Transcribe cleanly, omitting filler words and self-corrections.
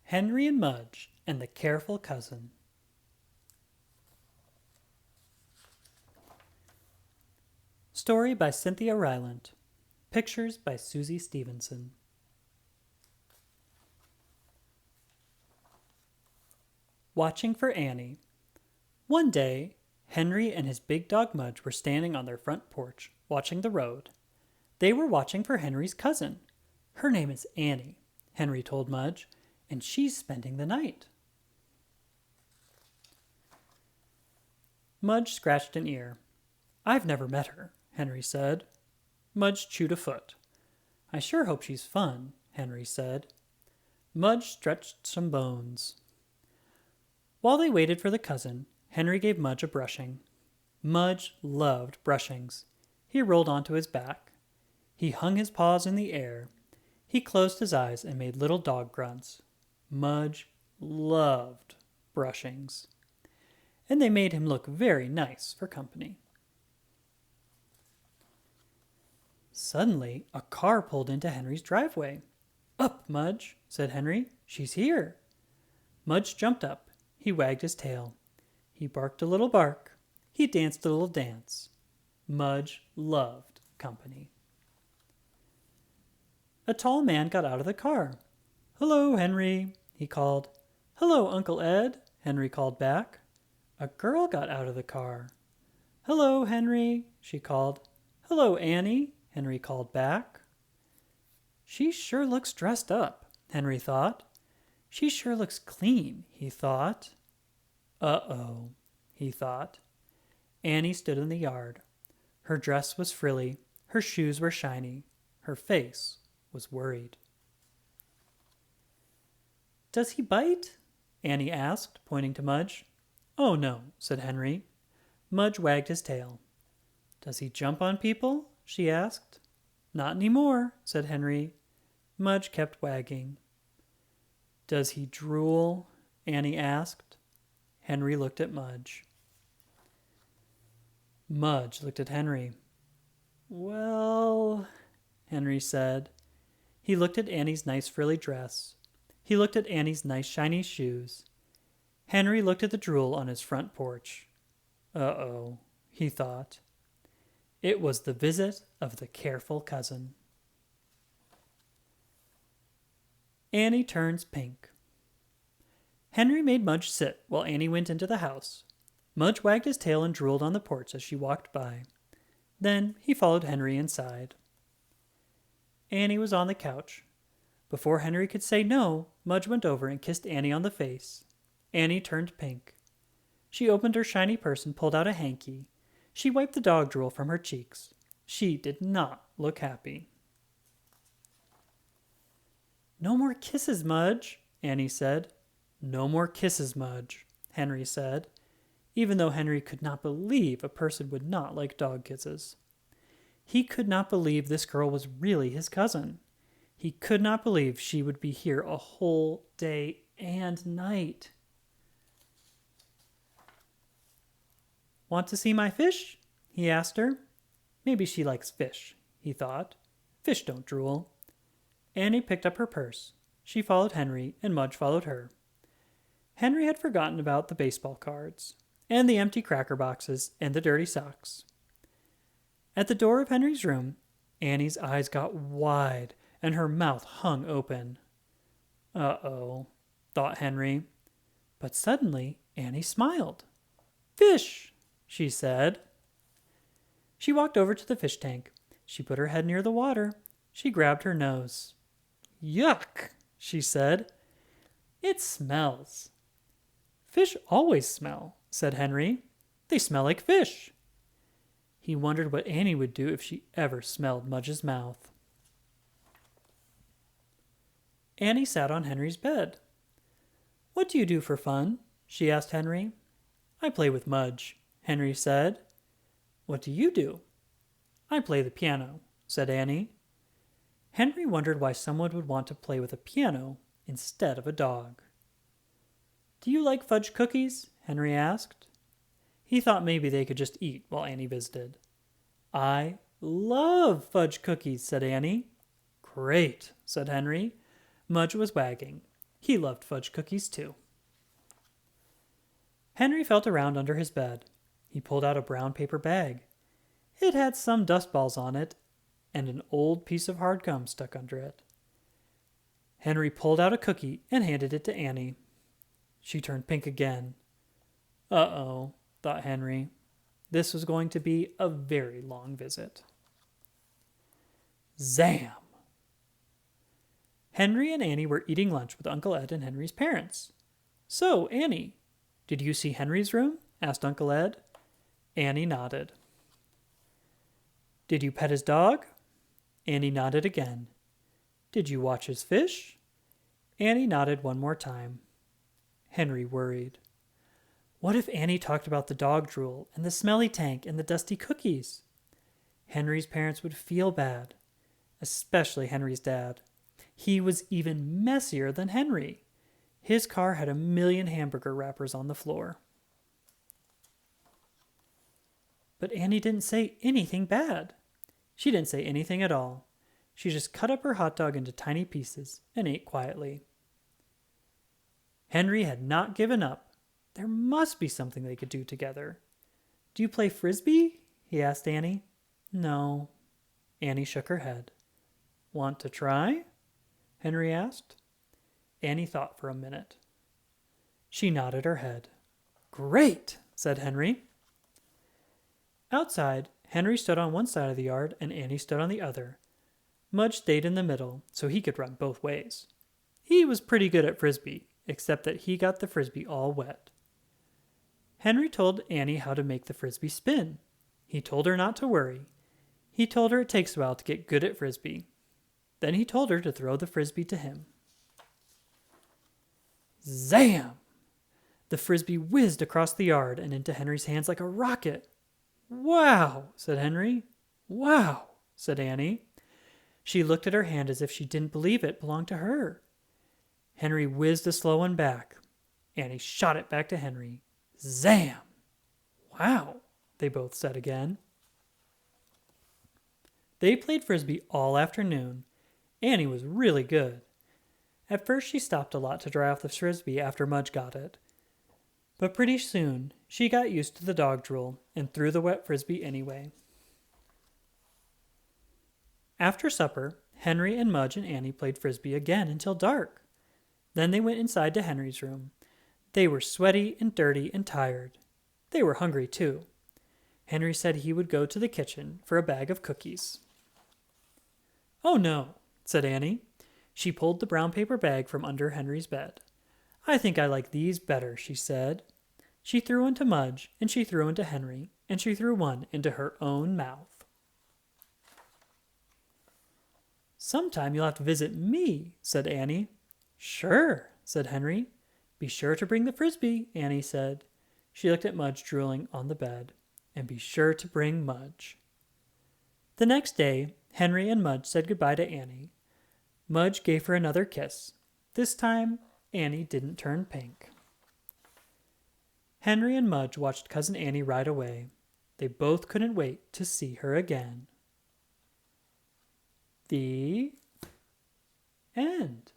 Henry and Mudge and the Careful Cousin. Story by Cynthia Rylant. Pictures by Suçie Stevenson. Watching for Annie. One day, Henry and his big dog Mudge were standing on their front porch, watching the road. They were watching for Henry's cousin. Her name is Annie, Henry told Mudge, and she's spending the night. Mudge scratched an ear. I've never met her, Henry said. Mudge chewed a foot. I sure hope she's fun, Henry said. Mudge stretched some bones. While they waited for the cousin, Henry gave Mudge a brushing. Mudge loved brushings. He rolled onto his back. He hung his paws in the air. He closed his eyes and made little dog grunts. Mudge loved brushings. And they made him look very nice for company. Suddenly, a car pulled into Henry's driveway. Up, Mudge, said Henry. She's here. Mudge jumped up. He wagged his tail. He barked a little bark. He danced a little dance. Mudge loved company. A tall man got out of the car. Hello, Henry, he called. Hello, Uncle Ed, Henry called back. A girl got out of the car. Hello, Henry, she called. Hello, Annie, Henry called back. She sure looks dressed up, Henry thought. She sure looks clean, he thought. Uh-oh, he thought. Annie stood in the yard. Her dress was frilly. Her shoes were shiny. Her face was worried. Does he bite? Annie asked, pointing to Mudge. Oh, no, said Henry. Mudge wagged his tail. Does he jump on people? She asked. Not any more, said Henry. Mudge kept wagging. Does he drool? Annie asked. Henry looked at Mudge. Mudge looked at Henry. Well, Henry said. He looked at Annie's nice frilly dress. He looked at Annie's nice shiny shoes. Henry looked at the drool on his front porch. Uh-oh, he thought. It was the visit of the careful cousin. Annie turns pink. Henry made Mudge sit while Annie went into the house. Mudge wagged his tail and drooled on the porch as she walked by. Then he followed Henry inside. Annie was on the couch. Before Henry could say no, Mudge went over and kissed Annie on the face. Annie turned pink. She opened her shiny purse and pulled out a hanky. She wiped the dog drool from her cheeks. She did not look happy. No more kisses, Mudge, Annie said. No more kisses, Mudge, Henry said, even though Henry could not believe a person would not like dog kisses. He could not believe this girl was really his cousin. He could not believe she would be here a whole day and night. Want to see my fish? He asked her. Maybe she likes fish, he thought. Fish don't drool. Annie picked up her purse. She followed Henry, and Mudge followed her. Henry had forgotten about the baseball cards, and the empty cracker boxes, and the dirty socks. At the door of Henry's room, Annie's eyes got wide, and her mouth hung open. Uh-oh, thought Henry. But suddenly, Annie smiled. Fish, she said. She walked over to the fish tank. She put her head near the water. She grabbed her nose. Yuck, she said. It smells. Fish always smell, said Henry. They smell like fish. He wondered what Annie would do if she ever smelled Mudge's mouth. Annie sat on Henry's bed. What do you do for fun? She asked Henry. I play with Mudge, Henry said. What do you do? I play the piano, said Annie. Henry wondered why someone would want to play with a piano instead of a dog. Do you like fudge cookies? Henry asked. He thought maybe they could just eat while Annie visited. I love fudge cookies, said Annie. Great, said Henry. Mudge was wagging. He loved fudge cookies too. Henry felt around under his bed. He pulled out a brown paper bag. It had some dust balls on it and an old piece of hard gum stuck under it. Henry pulled out a cookie and handed it to Annie. She turned pink again. Uh-oh, thought Henry. This was going to be a very long visit. Zam! Henry and Annie were eating lunch with Uncle Ed and Henry's parents. So, Annie, did you see Henry's room? Asked Uncle Ed. Annie nodded. Did you pet his dog? Annie nodded again. Did you watch his fish? Annie nodded one more time. Henry worried. What if Annie talked about the dog drool and the smelly tank and the dusty cookies? Henry's parents would feel bad, especially Henry's dad. He was even messier than Henry. His car had 1,000,000 hamburger wrappers on the floor. But Annie didn't say anything bad. She didn't say anything at all. She just cut up her hot dog into tiny pieces and ate quietly. Henry had not given up. There must be something they could do together. Do you play frisbee? He asked Annie. No. Annie shook her head. Want to try? Henry asked. Annie thought for a minute. She nodded her head. Great, said Henry. Outside, Henry stood on one side of the yard and Annie stood on the other. Mudge stayed in the middle so he could run both ways. He was pretty good at frisbee, except that he got the frisbee all wet. Henry told Annie how to make the frisbee spin. He told her not to worry. He told her it takes a while to get good at frisbee. Then he told her to throw the frisbee to him. Zam! The frisbee whizzed across the yard and into Henry's hands like a rocket. Wow, said Henry. Wow, said Annie. She looked at her hand as if she didn't believe it belonged to her. Henry whizzed a slow one back. Annie shot it back to Henry. Zam! Wow, they both said again. They played frisbee all afternoon. Annie was really good. At first she stopped a lot to dry off the frisbee after Mudge got it. But pretty soon she got used to the dog drool and threw the wet frisbee anyway. After supper, Henry and Mudge and Annie played frisbee again until dark. Then they went inside to Henry's room. They were sweaty and dirty and tired. They were hungry too. Henry said he would go to the kitchen for a bag of cookies. Oh no, said Annie. She pulled the brown paper bag from under Henry's bed. I think I like these better, she said. She threw one to Mudge, and she threw one to Henry, and she threw one into her own mouth. Sometime you'll have to visit me, said Annie. Sure, said Henry. Be sure to bring the frisbee, Annie said. She looked at Mudge drooling on the bed. And be sure to bring Mudge. The next day, Henry and Mudge said goodbye to Annie. Mudge gave her another kiss. This time, Annie didn't turn pink. Henry and Mudge watched Cousin Annie ride away. They both couldn't wait to see her again. The end.